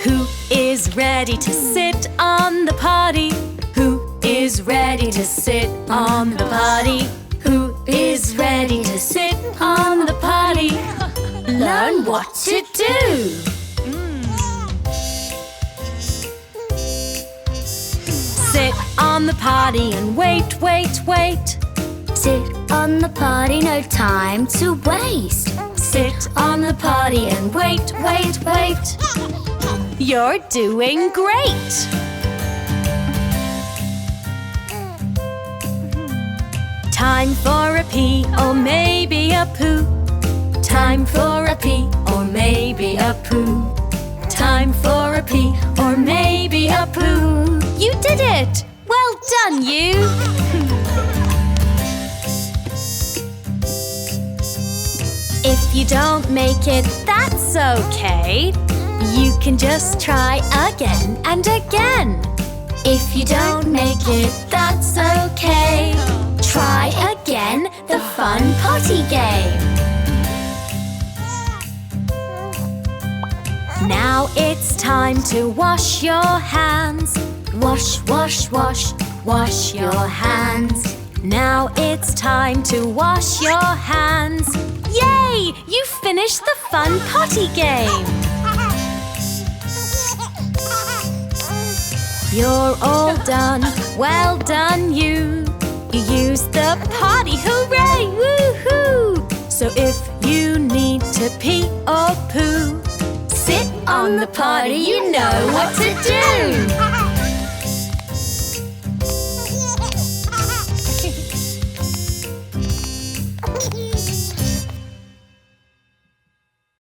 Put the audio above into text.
Who is ready to sit on the potty? Who is ready to sit on the potty? Who is ready to sit on the potty? Learn what to do. Sit on the potty and wait, wait, wait. Sit on the potty, no time to waste. Sit on the potty and wait, wait, wait. You're doing great! Time for a pee or maybe a poo. Time for a pee or maybe a poo. Time for a pee or maybe a poo. You did it! Well done, you! If you don't make it, that's okay. You can just try again and again. If you don't make it, that's okay. Try again the fun potty game. Now it's time to wash your hands. Wash, wash, wash, wash your hands. Now it's time to wash your hands. Yay! You finished the fun potty game. You're all done. Well done, you. You used the potty. Hooray! Woohoo! So if you need to pee or poo, sit on the potty. You know what to do.